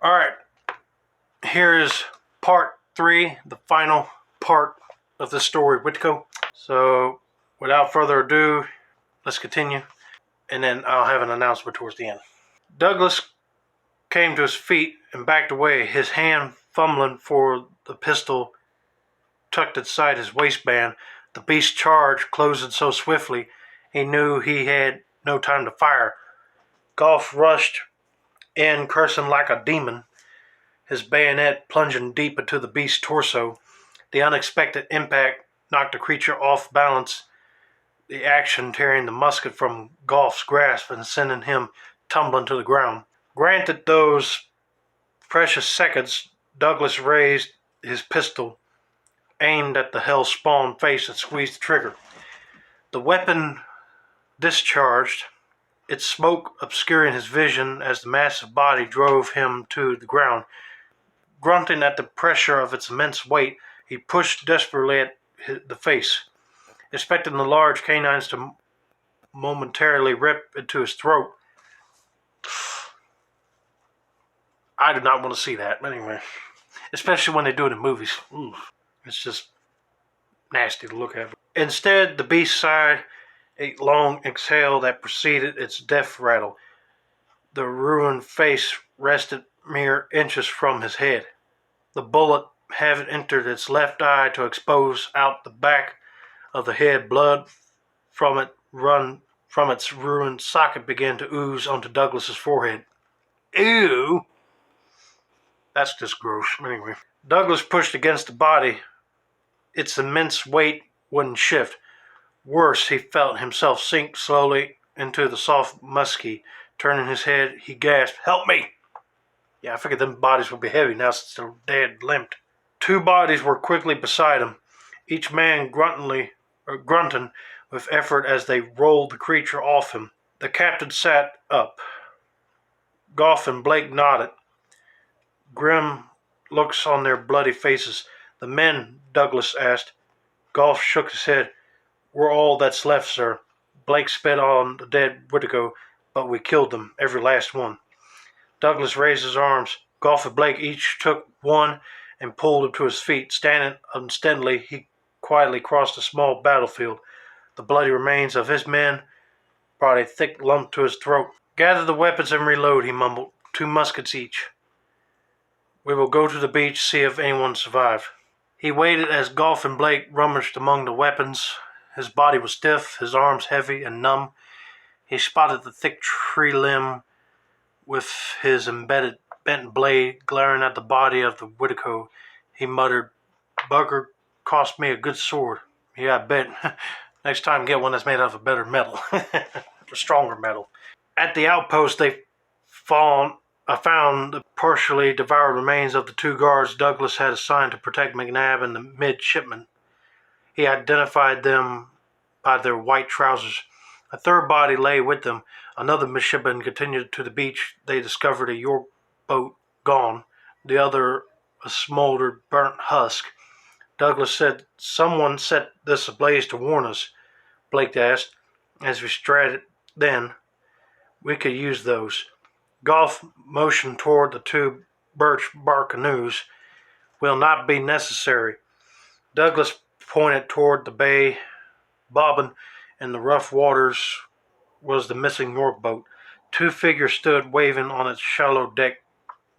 All right, here is part 3, the final part of the story, Witiko. So, without further ado, let's continue, and then I'll have an announcement towards the end. Douglas came to his feet and backed away, his hand fumbling for the pistol tucked inside his waistband. The beast charge closing so swiftly, he knew he had no time to fire. Golf rushed in, cursing like a demon, his bayonet plunging deep into the beast's torso. The unexpected impact knocked the creature off balance, the action tearing the musket from Golf's grasp and sending him tumbling to the ground. Granted those precious seconds, Douglas raised his pistol, aimed at the hell-spawn face, and squeezed the trigger. The weapon discharged, its smoke obscuring his vision as the massive body drove him to the ground. Grunting at the pressure of its immense weight, he pushed desperately at the face, expecting the large canines to momentarily rip into his throat. I do not want to see that, anyway. Especially when they do it in movies. Ooh, it's just nasty to look at. Instead, the beast sighed a long exhale that preceded its death rattle. The ruined face rested mere inches from his head. The bullet having entered its left eye to expose out the back of the head, blood from its ruined socket began to ooze onto Douglas's forehead. Ew! That's just gross. Anyway, Douglas pushed against the body. Its immense weight wouldn't shift. Worse, he felt himself sink slowly into the soft musky. Turning his head, he gasped, "Help me!" Yeah, I figured them bodies would be heavy now since they're dead, limped. 2 bodies were quickly beside him, each man grunting with effort as they rolled the creature off him. The captain sat up. Goff and Blake nodded, grim looks on their bloody faces. "The men?" Douglas asked. Goff shook his head. "We're all that's left, sir." Blake spit on the dead Witiko, "But we killed them, every last one." Douglas raised his arms. Goff and Blake each took one and pulled him to his feet. Standing unsteadily, he quietly crossed a small battlefield. The bloody remains of his men brought a thick lump to his throat. "Gather the weapons and reload," he mumbled. 2 muskets each. "We will go to the beach, see if anyone survived." He waited as Goff and Blake rummaged among the weapons. His body was stiff, his arms heavy and numb. He spotted the thick tree limb with his embedded bent blade glaring at the body of the Witiko. He muttered, "Bugger cost me a good sword. Yeah, I bet. Next time get one that's made out of a better metal." A stronger metal. At the outpost, they found the partially devoured remains of the 2 guards Douglas had assigned to protect McNabb and the midshipmen. He identified them by their white trousers. A 3rd body lay with them. Another midshipman continued to the beach. They discovered a York boat gone, the other a smoldered, burnt husk. Douglas said, "Someone set this ablaze to warn us," Blake asked, as we strutted. "Then we could use those." Goff motioned toward the 2 birch bark canoes. "Will not be necessary." Douglas pointed toward the bay. Bobbing in the rough waters was the missing York boat. 2 figures stood waving on its shallow deck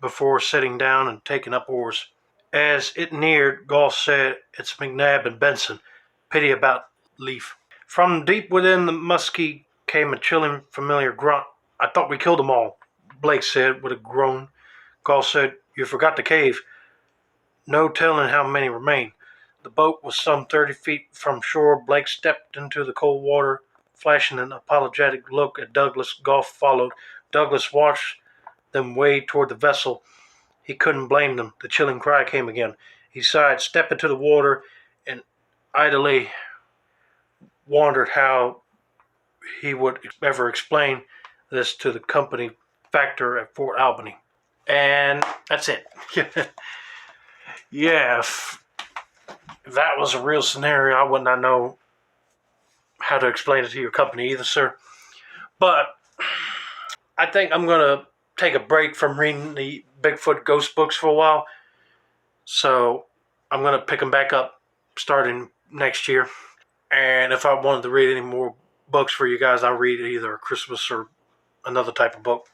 before sitting down and taking up oars. As it neared, Goff said, "It's McNabb and Benson. Pity about Leaf." From deep within the muskie came a chilling, familiar grunt. "I thought we killed them all," Blake said with a groan. Goff said, "You forgot the cave. No telling how many remain." The boat was some 30 feet from shore. Blake stepped into the cold water, flashing an apologetic look at Douglas. Goff followed. Douglas watched them wade toward the vessel. He couldn't blame them. The chilling cry came again. He sighed, stepped into the water, and idly wondered how he would ever explain this to the company factor at Fort Albany. And that's it. Yeah, if that was a real scenario, I would not know how to explain it to your company either, sir. But I think I'm going to take a break from reading the Bigfoot ghost books for a while. So I'm going to pick them back up starting next year. And if I wanted to read any more books for you guys, I'll read either Christmas or another type of book.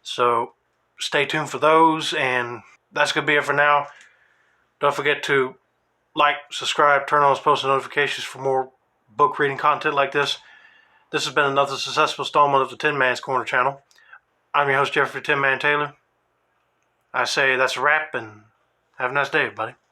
So stay tuned for those. And that's going to be it for now. Don't forget to like, subscribe, turn on those post notifications for more book reading content like this. This has been another successful installment of the Tin Man's Corner channel. I'm your host, Jeffrey Tin Man Taylor. I say that's a wrap, and have a nice day, everybody.